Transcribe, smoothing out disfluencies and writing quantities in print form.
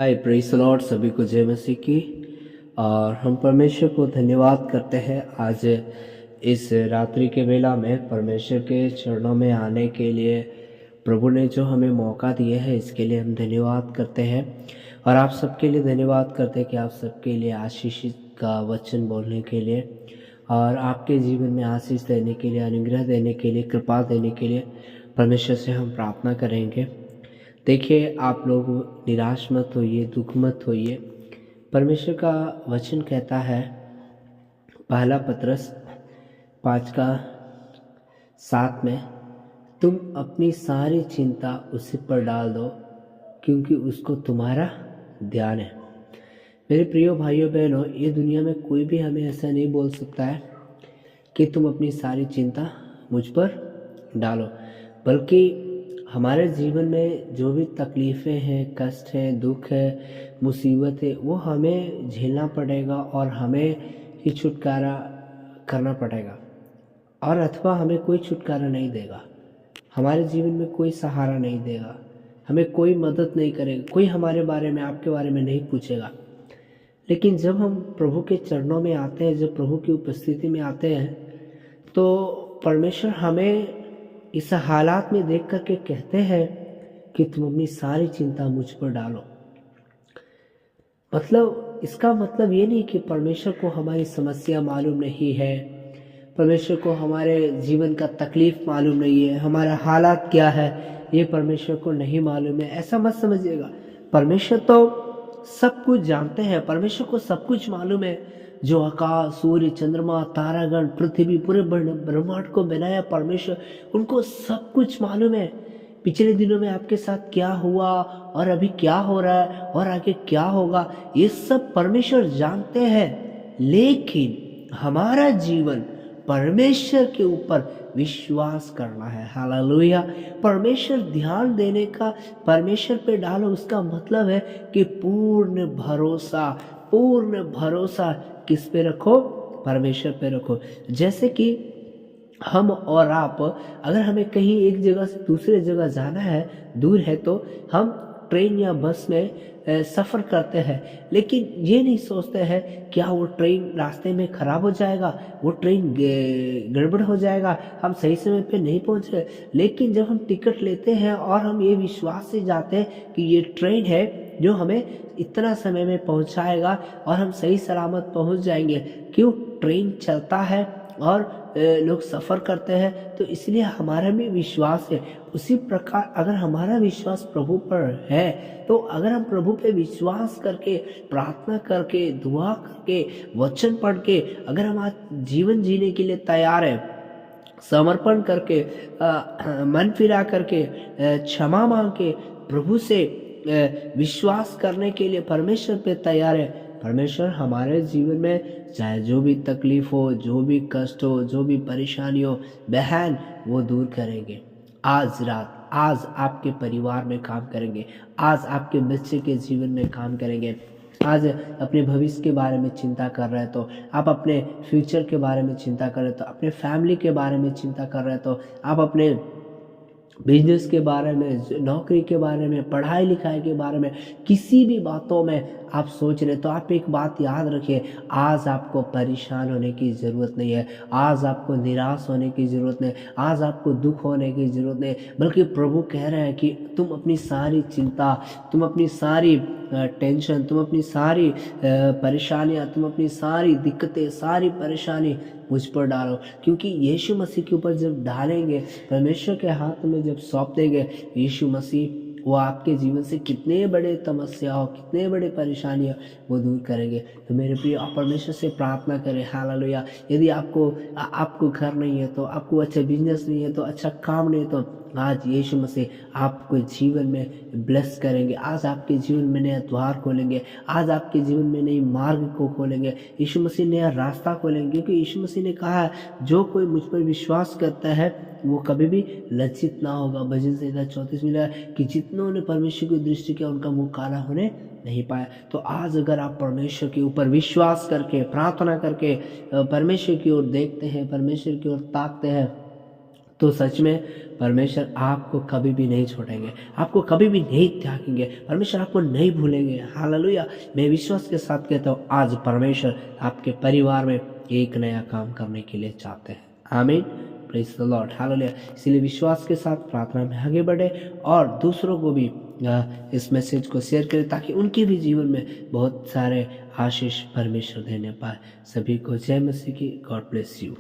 Hi praise the Lord, सभी को जय मसीह की। और हम परमेश्वर को धन्यवाद करते हैं आज इस रात्रि के वेला में परमेश्वर के चरणों में आने के लिए प्रभु ने जो हमें मौका दिया है, इसके लिए हम धन्यवाद करते हैं। और आप सबके लिए धन्यवाद करते हैं कि आप सबके लिए आशीषित का वचन बोलने के लिए और आपके जीवन में आशीष देने के लिए, अनुग्रह देने के लिए, कृपा देने के लिए परमेश्वर से हम प्रार्थना करेंगे। देखिए, आप लोग निराश मत होइए, दुख मत होइए। परमेश्वर का वचन कहता है, पहला पतरस 5:7 में, तुम अपनी सारी चिंता उसी पर डाल दो क्योंकि उसको तुम्हारा ध्यान है। मेरे प्रिय भाइयों बहनों, ये दुनिया में कोई भी हमें ऐसा नहीं बोल सकता है कि तुम अपनी सारी चिंता मुझ पर डालो, बल्कि हमारे जीवन में जो भी तकलीफ़ें हैं, कष्ट हैं, दुख है, मुसीबत है, वो हमें झेलना पड़ेगा और हमें ही छुटकारा करना पड़ेगा। और अथवा हमें कोई छुटकारा नहीं देगा, हमारे जीवन में कोई सहारा नहीं देगा, हमें कोई मदद नहीं करेगा, कोई हमारे बारे में, आपके बारे में नहीं पूछेगा। लेकिन जब हम प्रभु के चरणों में आते हैं, जब प्रभु की उपस्थिति में आते हैं, तो परमेश्वर हमें इस हालात में देख कर के कहते हैं कि तुम अपनी सारी चिंता मुझ पर डालो। मतलब इसका मतलब ये नहीं कि परमेश्वर को हमारी समस्या मालूम नहीं है, परमेश्वर को हमारे जीवन का तकलीफ मालूम नहीं है, हमारा हालात क्या है ये परमेश्वर को नहीं मालूम है, ऐसा मत समझिएगा। परमेश्वर तो सब कुछ जानते हैं, परमेश्वर को सब कुछ मालूम है। जो आकाश, सूर्य, चंद्रमा, तारागण, पृथ्वी, पूरे ब्रह्मांड को बनाया परमेश्वर, उनको सब कुछ मालूम है। पिछले दिनों में आपके साथ क्या हुआ और अभी क्या हो रहा है और आगे क्या होगा, ये सब परमेश्वर जानते हैं। लेकिन हमारा जीवन परमेश्वर के ऊपर विश्वास करना है। हालेलुया। परमेश्वर ध्यान देने का, परमेश्वर पे डालो, उसका मतलब है कि पूर्ण भरोसा किस पे रखो? परमेश्वर पे रखो। जैसे कि हम और आप, अगर हमें कहीं एक जगह से दूसरे जगह जाना है, दूर है, तो हम ट्रेन या बस में सफ़र करते हैं, लेकिन ये नहीं सोचते हैं क्या वो ट्रेन रास्ते में ख़राब हो जाएगा, वो ट्रेन गड़बड़ हो जाएगा, हम सही समय पे नहीं पहुंच रहे। लेकिन जब हम टिकट लेते हैं और हम ये विश्वास से जाते हैं कि ये ट्रेन है जो हमें इतना समय में पहुंचाएगा और हम सही सलामत पहुंच जाएंगे। क्यों? ट्रेन चलता है और लोग सफ़र करते हैं, तो इसलिए हमारा भी विश्वास है। उसी प्रकार अगर हमारा विश्वास प्रभु पर है, तो अगर हम प्रभु पे विश्वास करके, प्रार्थना करके, दुआ करके, वचन पढ़ के, अगर हम आज जीवन जीने के लिए तैयार है, समर्पण करके, मन फिरा करके, क्षमा मांग के, प्रभु से विश्वास करने के लिए परमेश्वर पे तैयार है, परमेश्वर हमारे जीवन में चाहे जो भी तकलीफ हो, जो भी कष्ट हो, जो भी परेशानी हो, बहन, वो दूर करेंगे। आज रात, आज आपके परिवार में काम करेंगे, आज आपके बच्चे के जीवन में काम करेंगे। आज अपने भविष्य के बारे में चिंता कर रहे हैं तो आप अपने फ्यूचर के बारे में चिंता कर रहे हैं, तो अपने फैमिली के बारे में चिंता कर रहे हैं, तो आप अपने बिजनेस के बारे में, नौकरी के बारे में, पढ़ाई लिखाई के बारे में, किसी भी बातों में आप सोच रहे, तो आप एक बात याद रखिए, आज आपको परेशान होने की ज़रूरत नहीं है, आज आपको निराश होने की ज़रूरत नहीं, आज आपको दुख होने की ज़रूरत नहीं, बल्कि प्रभु कह रहे हैं कि तुम अपनी सारी चिंता, तुम अपनी सारी टेंशन, तुम अपनी सारी परेशानियाँ, तुम अपनी सारी दिक्कतें, सारी परेशानी मुझ पर डालो। क्योंकि यीशु मसीह के ऊपर जब डालेंगे, परमेश्वर के हाथ में जब सौंप देंगे, यीशु मसीह वो आपके जीवन से कितने बड़े समस्या हो, कितने बड़े परेशानियाँ वो दूर करेंगे। तो मेरे प्रिय, आप परमेश्वर से प्रार्थना करें। हालेलुया। यदि आपको घर नहीं है, तो आपको अच्छा बिजनेस नहीं है, तो अच्छा काम नहीं है, तो आज यीशु मसीह आपको जीवन में ब्लेस करेंगे। आज आपके जीवन में नया द्वार खोलेंगे, आज आपके जीवन में नई मार्ग को खोलेंगे, यीशु मसीह नया रास्ता खोलेंगे। क्योंकि यीशु मसीह ने कहा है, जो कोई मुझ पर विश्वास करता है वो कभी भी लज्जित ना होगा। भजन संहिता 34 में लिखा है कि जितनों ने परमेश्वर की दृष्टि किया उनका मुंह काला होने नहीं पाया। तो आज अगर आप परमेश्वर के ऊपर विश्वास करके, प्रार्थना करके परमेश्वर की ओर देखते हैं, परमेश्वर की ओर ताकते हैं, तो सच में परमेश्वर आपको कभी भी नहीं छोड़ेंगे, आपको कभी भी नहीं त्यागेंगे, परमेश्वर आपको नहीं भूलेंगे। हालेलुया। मैं विश्वास के साथ कहता हूँ आज परमेश्वर आपके परिवार में एक नया काम करने के लिए चाहते हैं। आमीन। Praise the Lord. हालेलुया। इसलिए विश्वास के साथ प्रार्थना में आगे बढ़े और दूसरों को भी इस मैसेज को शेयर करें ताकि उनके भी जीवन में बहुत सारे आशीष परमेश्वर देने पाए। सभी को जय मसीह की। God bless you.